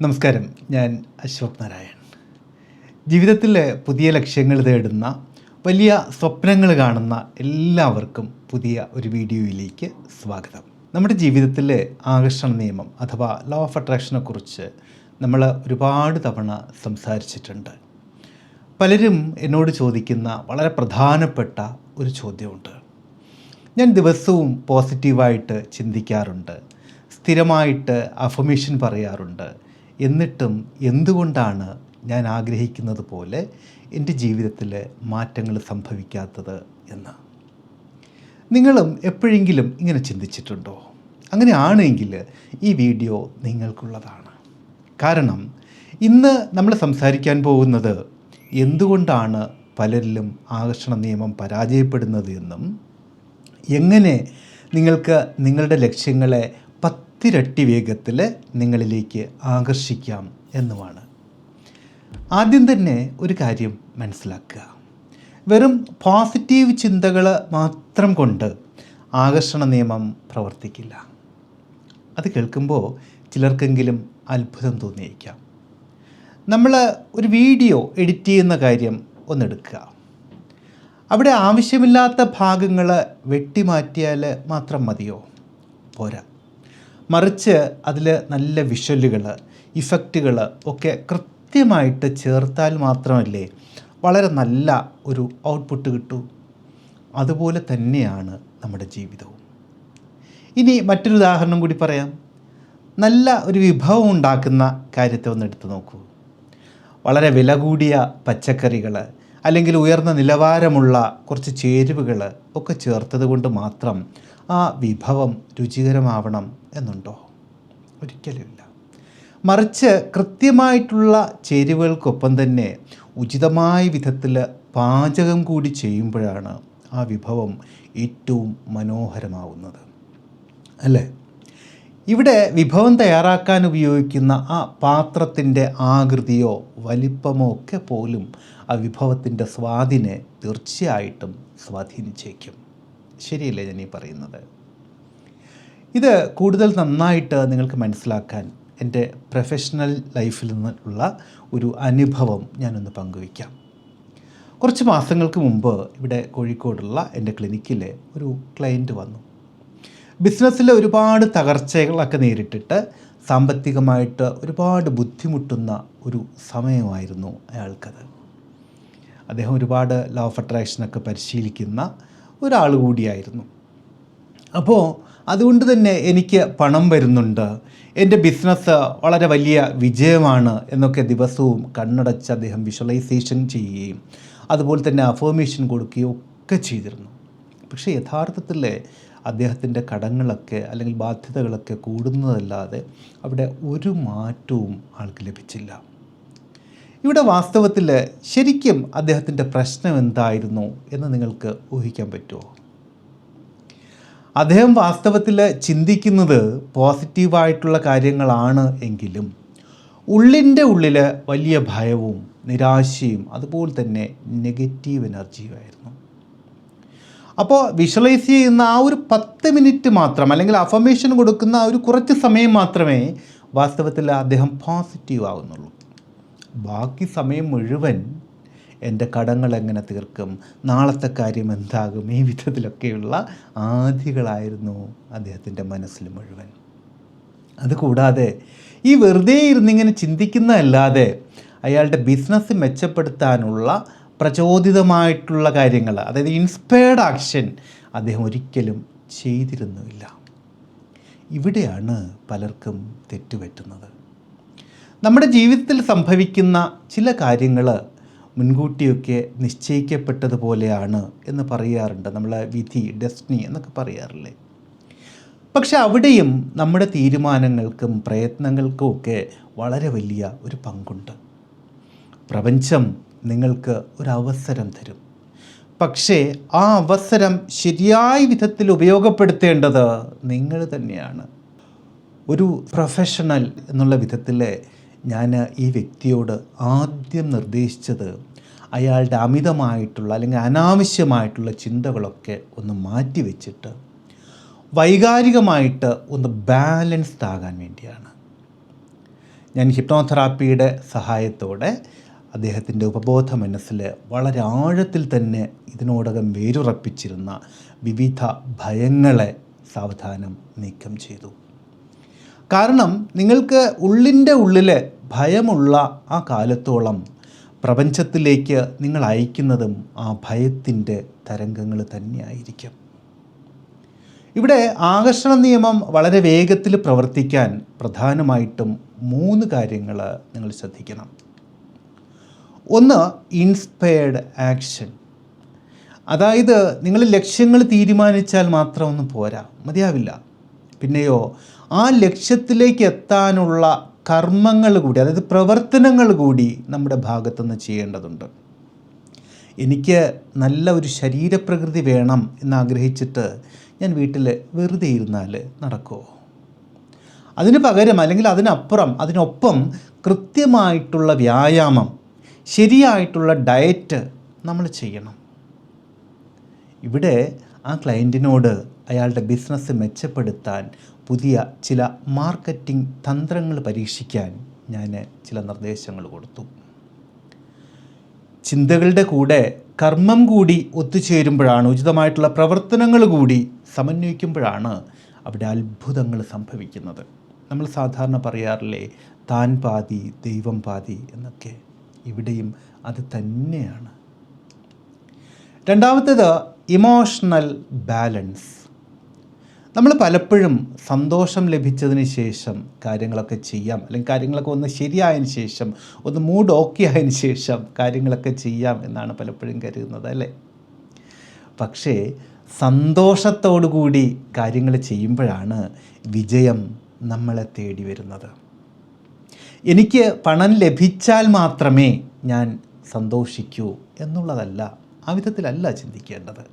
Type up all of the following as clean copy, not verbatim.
നമസ്കാരം, ഞാൻ അശോക് നാരായൺ. ജീവിതത്തിൽ പുതിയ ലക്ഷ്യങ്ങൾ തേടുന്ന, വലിയ സ്വപ്നങ്ങൾ കാണുന്ന എല്ലാവർക്കും പുതിയ ഒരു വീഡിയോയിലേക്ക് സ്വാഗതം. നമ്മുടെ ജീവിതത്തിൽ ആകർഷണ നിയമം അഥവാ ലോ ഓഫ് അട്രാക്ഷനെ കുറിച്ച് നമ്മൾ ഒരുപാട് തവണ സംസാരിച്ചിട്ടുണ്ട്. പലരും എന്നോട് ചോദിക്കുന്ന വളരെ പ്രധാനപ്പെട്ട ഒരു ചോദ്യമുണ്ട്. ഞാൻ ദിവസവും പോസിറ്റീവായിട്ട് ചിന്തിക്കാറുണ്ട്, സ്ഥിരമായിട്ട് അഫർമേഷൻ പറയാറുണ്ട്, എന്നിട്ടും എന്തുകൊണ്ടാണ് ഞാൻ ആഗ്രഹിക്കുന്നത് പോലെ എൻ്റെ ജീവിതത്തിൽ മാറ്റങ്ങൾ സംഭവിക്കാത്തത് എന്ന്. നിങ്ങളും എപ്പോഴെങ്കിലും ഇങ്ങനെ ചിന്തിച്ചിട്ടുണ്ടോ? അങ്ങനെ ആണെങ്കിൽ ഈ വീഡിയോ നിങ്ങൾക്കുള്ളതാണ്. കാരണം ഇന്ന് നമ്മൾ സംസാരിക്കാൻ പോകുന്നത് എന്തുകൊണ്ടാണ് പലരിലും ആകർഷണ നിയമം പരാജയപ്പെടുന്നത് എന്നും എങ്ങനെ നിങ്ങൾക്ക് നിങ്ങളുടെ ലക്ഷ്യങ്ങളെ 10 ഇരട്ടി വേഗത്തിൽ നിങ്ങളിലേക്ക് ആകർഷിക്കാം എന്നുമാണ്. ആദ്യം തന്നെ ഒരു കാര്യം മനസ്സിലാക്കുക. വെറും പോസിറ്റീവ് ചിന്തകൾ മാത്രം കൊണ്ട് ആകർഷണ നിയമം പ്രവർത്തിക്കില്ല. അത് കേൾക്കുമ്പോൾ ചിലർക്കെങ്കിലും അത്ഭുതം തോന്നിയേക്കാം. നമ്മൾ ഒരു വീഡിയോ എഡിറ്റ് ചെയ്യുന്ന കാര്യം ഒന്നെടുക്കുക. അവിടെ ആവശ്യമില്ലാത്ത ഭാഗങ്ങൾ വെട്ടിമാറ്റിയാൽ മാത്രം മതിയോ? പോരാ. മറിച്ച് അതിൽ നല്ല വിഷ്വലുകൾ, ഇഫക്റ്റുകൾ ഒക്കെ കൃത്യമായിട്ട് ചേർത്താൽ മാത്രമല്ലേ വളരെ നല്ല ഒരു ഔട്ട്പുട്ട് കിട്ടൂ. അതുപോലെ തന്നെയാണ് നമ്മുടെ ജീവിതവും. ഇനി മറ്റൊരു ഉദാഹരണം കൂടി പറയാം. നല്ല ഒരു വിഭവം ഉണ്ടാക്കുന്ന കാര്യത്തെ ഒന്ന് എടുത്തു നോക്കൂ. വളരെ വില കൂടിയ പച്ചക്കറികൾ അല്ലെങ്കിൽ ഉയർന്ന നിലവാരമുള്ള കുറച്ച് ചേരുവകൾ ഒക്കെ ചേർത്തത് കൊണ്ട് മാത്രം ആ വിഭവം രുചികരമാവണം എന്നുണ്ടോ? ഒരിക്കലുമില്ല. മറിച്ച് കൃത്യമായിട്ടുള്ള ചേരുവകൾക്കൊപ്പം തന്നെ ഉചിതമായ വിധത്തിൽ പാചകം കൂടി ചെയ്യുമ്പോഴാണ് ആ വിഭവം ഏറ്റവും മനോഹരമാവുന്നത്, അല്ലേ? ഇവിടെ വിഭവം തയ്യാറാക്കാൻ ഉപയോഗിക്കുന്ന ആ പാത്രത്തിൻ്റെ ആകൃതിയോ വലിപ്പമോ ഒക്കെ പോലും ആ വിഭവത്തിൻ്റെ സ്വാദിനെ തീർച്ചയായിട്ടും സ്വാധീനിച്ചേക്കും. ശരിയല്ലേ ഞാൻ ഈ പറയുന്നത്? ഇത് കൂടുതൽ നന്നായിട്ട് നിങ്ങൾക്ക് മനസ്സിലാക്കാൻ എൻ്റെ പ്രൊഫഷണൽ ലൈഫിൽ നിന്നുള്ള ഒരു അനുഭവം ഞാനൊന്ന് പങ്കുവയ്ക്കാം. കുറച്ച് മാസങ്ങൾക്ക് മുമ്പ് ഇവിടെ കോഴിക്കോടുള്ള എൻ്റെ ക്ലിനിക്കിൽ ഒരു ക്ലയൻറ്റ് വന്നു. ബിസിനസ്സിൽ ഒരുപാട് തകർച്ചകളൊക്കെ നേരിട്ടിട്ട് സാമ്പത്തികമായിട്ട് ഒരുപാട് ബുദ്ധിമുട്ടുന്ന ഒരു സമയമായിരുന്നു അയാൾക്കത്. അദ്ദേഹം ഒരുപാട് ലോ ഓഫ് അട്രാക്ഷനൊക്കെ പരിശീലിക്കുന്ന ഒരാൾ കൂടിയായിരുന്നു. അപ്പോൾ അതുകൊണ്ട് തന്നെ എനിക്ക് പണം വരുന്നുണ്ട്, എൻ്റെ ബിസിനസ് വളരെ വലിയ വിജയമാണ് എന്നൊക്കെ ദിവസവും കണ്ണടച്ച് അദ്ദേഹം വിഷ്വലൈസേഷൻ ചെയ്യുകയും അതുപോലെ തന്നെ അഫർമേഷൻ കൊടുക്കുകയും ഒക്കെ ചെയ്തിരുന്നു. പക്ഷേ യഥാർത്ഥത്തിൽ അദ്ദേഹത്തിൻ്റെ കടങ്ങളൊക്കെ അല്ലെങ്കിൽ ബാധ്യതകളൊക്കെ കൂടുന്നതല്ലാതെ അവിടെ ഒരു മാറ്റവും ആൾക്ക് ലഭിച്ചില്ല. ഇവിടെ വാസ്തവത്തിൽ ശരിക്കും അദ്ദേഹത്തിൻ്റെ പ്രശ്നം എന്തായിരുന്നു എന്ന് നിങ്ങൾക്ക് ഊഹിക്കാൻ പറ്റുമോ? അദ്ദേഹം വാസ്തവത്തിൽ ചിന്തിക്കുന്നത് പോസിറ്റീവായിട്ടുള്ള കാര്യങ്ങളാണ് എങ്കിലും ഉള്ളിൻ്റെ ഉള്ളിൽ വലിയ ഭയവും നിരാശയും അതുപോലെ തന്നെ നെഗറ്റീവ് എനർജിയുമായിരുന്നു. അപ്പോൾ വിഷ്വലൈസ് ചെയ്യുന്ന ആ ഒരു 10 മിനിറ്റ് മാത്രം അല്ലെങ്കിൽ അഫർമേഷൻ കൊടുക്കുന്ന ആ ഒരു കുറച്ച് സമയം മാത്രമേ വാസ്തവത്തിൽ അദ്ദേഹം പോസിറ്റീവ് ആവുന്നുള്ളൂ. ബാക്കി സമയം മുഴുവൻ എൻ്റെ കടങ്ങൾ എങ്ങനെ തീർക്കും, നാളത്തെ കാര്യം എന്താകും, ഈ വിധത്തിലൊക്കെയുള്ള ആധികളായിരുന്നു അദ്ദേഹത്തിൻ്റെ മനസ്സിൽ മുഴുവൻ. അതുകൂടാതെ ഈ വെറുതെ ഇരുന്നിങ്ങനെ ചിന്തിക്കുന്നതല്ലാതെ അയാളുടെ ബിസിനസ് മെച്ചപ്പെടുത്താനുള്ള പ്രചോദിതമായിട്ടുള്ള കാര്യങ്ങൾ, അതായത് ഇൻസ്പയർഡ് ആക്ഷൻ അദ്ദേഹം ഒരിക്കലും ചെയ്തിരുന്നുമില്ല. ഇവിടെയാണ് പലർക്കും തെറ്റുപറ്റുന്നത്. നമ്മുടെ ജീവിതത്തിൽ സംഭവിക്കുന്ന ചില കാര്യങ്ങൾ മുൻകൂട്ടിയൊക്കെ നിശ്ചയിക്കപ്പെട്ടതുപോലെയാണ് എന്ന് പറയാറുണ്ട്. നമ്മൾ വിധി, ഡെസ്റ്റിനി എന്നൊക്കെ പറയാറില്ലേ? പക്ഷെ അവിടെയും നമ്മുടെ തീരുമാനങ്ങൾക്കും പ്രയത്നങ്ങൾക്കും ഒക്കെ വളരെ വലിയ ഒരു പങ്കുണ്ട്. പ്രപഞ്ചം നിങ്ങൾക്ക് ഒരവസരം തരും. പക്ഷേ ആ അവസരം ശരിയായ വിധത്തിൽ ഉപയോഗപ്പെടുത്തേണ്ടത് നിങ്ങൾ തന്നെയാണ്. ഒരു പ്രൊഫഷണൽ എന്നുള്ള വിധത്തിൽ ഞാൻ ഈ വ്യക്തിയോട് ആദ്യം നിർദ്ദേശിച്ചത് അയാളുടെ അമിതമായിട്ടുള്ള അല്ലെങ്കിൽ അനാവശ്യമായിട്ടുള്ള ചിന്തകളൊക്കെ ഒന്ന് മാറ്റി വെച്ചിട്ട് വൈകാരികമായിട്ട് ഒന്ന് ബാലൻസ്ഡ് ആകാൻ വേണ്ടിയാണ്. ഞാൻ ഹിപ്നോതെറാപ്പിയുടെ സഹായത്തോടെ അദ്ദേഹത്തിൻ്റെ ഉപബോധ മനസ്സിൽ വളരെ ആഴത്തിൽ തന്നെ ഇതിനോടകം വേരുറപ്പിച്ചിരുന്ന വിവിധ ഭയങ്ങളെ സാവധാനം നീക്കം ചെയ്തു. കാരണം നിങ്ങൾക്ക് ഉള്ളിൻ്റെ ഉള്ളിൽ ഭയമുള്ള ആ കാലത്തോളം പ്രപഞ്ചത്തിലേക്ക് നിങ്ങൾ അയക്കുന്നതും ആ ഭയത്തിൻ്റെ തരംഗങ്ങൾ തന്നെയായിരിക്കും. ഇവിടെ ആകർഷണ നിയമം വളരെ വേഗത്തിൽ പ്രവർത്തിക്കാൻ പ്രധാനമായിട്ടും 3 കാര്യങ്ങൾ നിങ്ങൾ ശ്രദ്ധിക്കണം. ഒന്ന്, ഇൻസ്പയർഡ് ആക്ഷൻ. അതായത് നിങ്ങൾ ലക്ഷ്യങ്ങൾ തീരുമാനിച്ചാൽ മാത്രം ഒന്നും പോരാ, മതിയാവില്ല. പിന്നെയോ ആ ലക്ഷ്യത്തിലേക്ക് എത്താനുള്ള കർമ്മങ്ങൾ കൂടി, അതായത് പ്രവർത്തനങ്ങൾ കൂടി നമ്മുടെ ഭാഗത്തുനിന്ന് ചെയ്യേണ്ടതുണ്ട്. എനിക്ക് നല്ല ഒരു ശരീരപ്രകൃതി വേണം എന്നാഗ്രഹിച്ചിട്ട് ഞാൻ വീട്ടിൽ വെറുതെ ഇരുന്നാൽ നടക്കുമോ? അതിന് പകരം അല്ലെങ്കിൽ അതിനൊപ്പം കൃത്യമായിട്ടുള്ള വ്യായാമം, ശരിയായിട്ടുള്ള ഡയറ്റ് നമ്മൾ ചെയ്യണം. ഇവിടെ ആ ക്ലയൻറ്റിനോട് അയാളുടെ ബിസിനസ് മെച്ചപ്പെടുത്താൻ പുതിയ ചില മാർക്കറ്റിംഗ് തന്ത്രങ്ങൾ പരീക്ഷിക്കാൻ ഞാൻ ചില നിർദ്ദേശങ്ങൾ കൊടുത്തു. ചിന്തകളുടെ കൂടെ കർമ്മം കൂടി ഒത്തുചേരുമ്പോഴാണ്, ഉചിതമായിട്ടുള്ള പ്രവർത്തനങ്ങൾ കൂടി സമന്വയിക്കുമ്പോഴാണ് അവിടെ അത്ഭുതങ്ങൾ സംഭവിക്കുന്നത്. നമ്മൾ സാധാരണ പറയാറില്ലേ, താൻ പാതി ദൈവം പാതി എന്നൊക്കെ. ഇവിടെയും അത് തന്നെയാണ്. രണ്ടാമത്തേത് ഇമോഷണൽ ബാലൻസ്. നമ്മൾ പലപ്പോഴും സന്തോഷം ലഭിച്ചതിന് ശേഷം കാര്യങ്ങളൊക്കെ ചെയ്യാം, അല്ലെങ്കിൽ കാര്യങ്ങളൊക്കെ ഒന്ന് ശരിയായതിന് ശേഷം, ഒന്ന് മൂഡ് ഓക്കെ ആയതിന് ശേഷം കാര്യങ്ങളൊക്കെ ചെയ്യാം എന്നാണ് പലപ്പോഴും കരുതുന്നത്, അല്ലേ? പക്ഷേ സന്തോഷത്തോടു കൂടി കാര്യങ്ങൾ ചെയ്യുമ്പോഴാണ് വിജയം നമ്മളെ തേടി വരുന്നത്. എനിക്ക് പണം ലഭിച്ചാൽ മാത്രമേ ഞാൻ സന്തോഷിക്കൂ എന്നുള്ളതല്ല, ആ വിധത്തിലല്ല ചിന്തിക്കേണ്ടത്.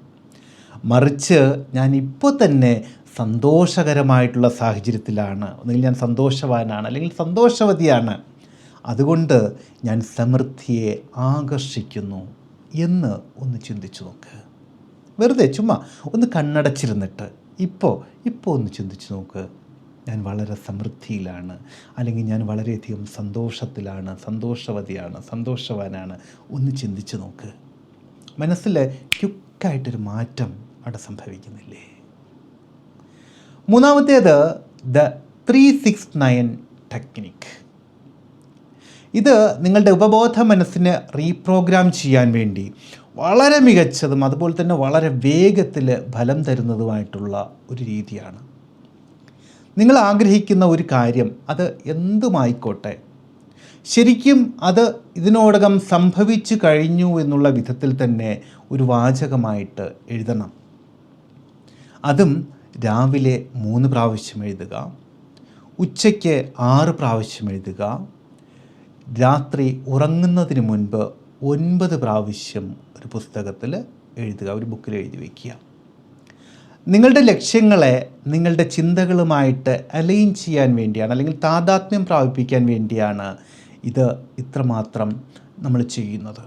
മറിച്ച് ഞാൻ ഇപ്പോൾ തന്നെ സന്തോഷകരമായിട്ടുള്ള സാഹചര്യത്തിലാണ്, ഒന്നുകിൽ ഞാൻ സന്തോഷവാനാണ് അല്ലെങ്കിൽ സന്തോഷവതിയാണ്, അതുകൊണ്ട് ഞാൻ സമൃദ്ധിയെ ആകർഷിക്കുന്നു എന്ന് ഒന്ന് ചിന്തിച്ചു നോക്ക്. വെറുതെ ചുമ്മാ ഒന്ന് കണ്ണടച്ചിരുന്നിട്ട് ഇപ്പോൾ ഒന്ന് ചിന്തിച്ചു നോക്ക്. ഞാൻ വളരെ സമൃദ്ധിയിലാണ്, അല്ലെങ്കിൽ ഞാൻ വളരെയധികം സന്തോഷത്തിലാണ്, സന്തോഷവതിയാണ്, സന്തോഷവാനാണ്. ഒന്ന് ചിന്തിച്ചു നോക്ക്. മനസ്സിൽ ക്യുക്കായിട്ടൊരു മാറ്റം അവിടെ സംഭവിക്കുന്നില്ലേ? മൂന്നാമത്തേത് ദ 369 ടെക്നിക്ക്. ഇത് നിങ്ങളുടെ ഉപബോധ മനസ്സിനെ റീപ്രോഗ്രാം ചെയ്യാൻ വേണ്ടി വളരെ മികച്ചതും അതുപോലെ തന്നെ വളരെ വേഗത്തിൽ ഫലം തരുന്നതുമായിട്ടുള്ള ഒരു രീതിയാണ്. നിങ്ങൾ ആഗ്രഹിക്കുന്ന ഒരു കാര്യം, അത് എന്തുമായിക്കോട്ടെ, ശരിക്കും അത് ഇതിനോടകം സംഭവിച്ചു കഴിഞ്ഞു എന്നുള്ള വിധത്തിൽ തന്നെ ഒരു വാചകമായിട്ട് എഴുതണം. അതും രാവിലെ 3 പ്രാവശ്യം എഴുതുക, ഉച്ചയ്ക്ക് 6 പ്രാവശ്യം എഴുതുക, രാത്രി ഉറങ്ങുന്നതിന് മുൻപ് 9 പ്രാവശ്യം ഒരു പുസ്തകത്തിൽ എഴുതുക, ഒരു ബുക്കിൽ എഴുതി വയ്ക്കുക. നിങ്ങളുടെ ലക്ഷ്യങ്ങളെ നിങ്ങളുടെ ചിന്തകളുമായിട്ട് അലൈൻ ചെയ്യാൻ വേണ്ടിയാണ്, അല്ലെങ്കിൽ താദാത്മ്യം പ്രാപിപ്പിക്കാൻ വേണ്ടിയാണ് ഇത് ഇത്രമാത്രം നമ്മൾ ചെയ്യുന്നത്.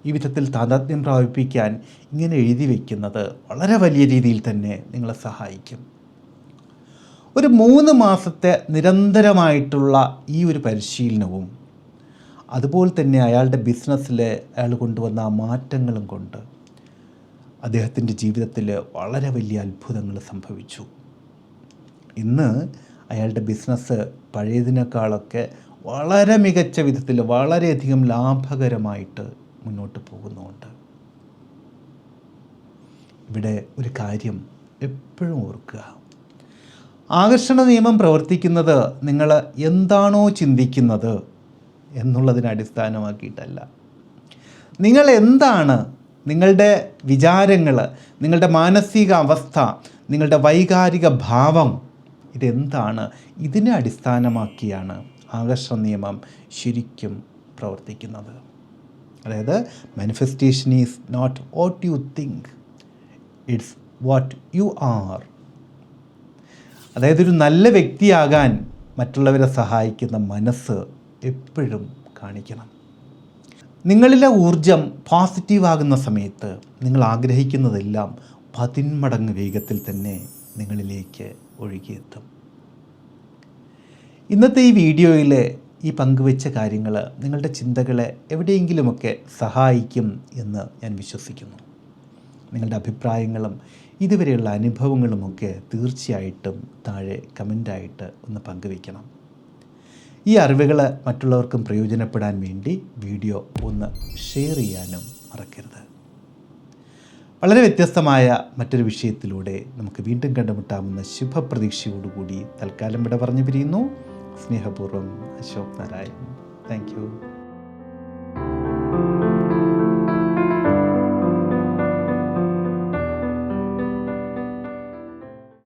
ഈ വിധത്തിൽ താദാത്മ്യം പ്രാപിപ്പിക്കാൻ ഇങ്ങനെ എഴുതി വയ്ക്കുന്നത് വളരെ വലിയ രീതിയിൽ തന്നെ നിങ്ങളെ സഹായിക്കും. ഒരു 3 മാസത്തെ നിരന്തരമായിട്ടുള്ള ഈ ഒരു പരിശീലനവും അതുപോലെ തന്നെ അയാളുടെ ബിസിനസ്സിൽ അയാൾ കൊണ്ടുവന്ന ആ മാറ്റങ്ങളും കൊണ്ട് അദ്ദേഹത്തിൻ്റെ ജീവിതത്തിൽ വളരെ വലിയ അത്ഭുതങ്ങൾ സംഭവിച്ചു. ഇന്ന് അയാളുടെ ബിസിനസ് പഴയതിനേക്കാളൊക്കെ വളരെ മികച്ച വിധത്തിൽ വളരെയധികം ലാഭകരമായിട്ട് മുന്നോട്ട് പോകുന്നുണ്ട്. ഇവിടെ ഒരു കാര്യം എപ്പോഴും ഓർക്കുക, ആകർഷണ നിയമം പ്രവർത്തിക്കുന്നത് നിങ്ങൾ എന്താണോ ചിന്തിക്കുന്നത് എന്നുള്ളതിനെ അടിസ്ഥാനമാക്കിയിട്ടല്ല. നിങ്ങൾ എന്താണ്, നിങ്ങളുടെ വിചാരങ്ങൾ, നിങ്ങളുടെ മാനസിക അവസ്ഥ, നിങ്ങളുടെ വൈകാരിക ഭാവം, ഇതെന്താണ്, ഇതിനെ അടിസ്ഥാനമാക്കിയാണ് ആകർഷണ നിയമം ശരിക്കും പ്രവർത്തിക്കുന്നത്. അതായത് manifestation is not what you think, it's what you are. അതായത് ഒരു നല്ല വ്യക്തിയാകാൻ മറ്റുള്ളവരെ സഹായിക്കുന്ന മനസ്സ് എപ്പോഴും കാണിക്കണം. നിങ്ങളിലെ ഊർജം പോസിറ്റീവാകുന്ന സമയത്ത് നിങ്ങൾ ആഗ്രഹിക്കുന്നതെല്ലാം 10 മടങ്ങ് വേഗത്തിൽ തന്നെ നിങ്ങളിലേക്ക് ഒഴുകിയെത്തും. ഇന്നത്തെ ഈ വീഡിയോയിൽ ഈ പങ്കുവെച്ച കാര്യങ്ങൾ നിങ്ങളുടെ ചിന്തകളെ എവിടെയെങ്കിലുമൊക്കെ സഹായിക്കും എന്ന് ഞാൻ വിശ്വസിക്കുന്നു. നിങ്ങളുടെ അഭിപ്രായങ്ങളും ഇതുവരെയുള്ള അനുഭവങ്ങളുമൊക്കെ തീർച്ചയായിട്ടും താഴെ കമൻ്റായിട്ട് ഒന്ന് പങ്കുവയ്ക്കണം. ഈ അറിവുകൾ മറ്റുള്ളവർക്കും പ്രയോജനപ്പെടാൻ വേണ്ടി വീഡിയോ ഒന്ന് ഷെയർ ചെയ്യാനും മറക്കരുത്. വളരെ വ്യത്യസ്തമായ മറ്റൊരു വിഷയത്തിലൂടെ നമുക്ക് വീണ്ടും കണ്ടുമുട്ടാമെന്ന ശുഭപ്രതീക്ഷയോടുകൂടി തൽക്കാലം ഇവിടെ പറഞ്ഞു പിരിയുന്നു. സ്നേഹപൂർവ്വം അശോക് നാരായൺ. Thank you.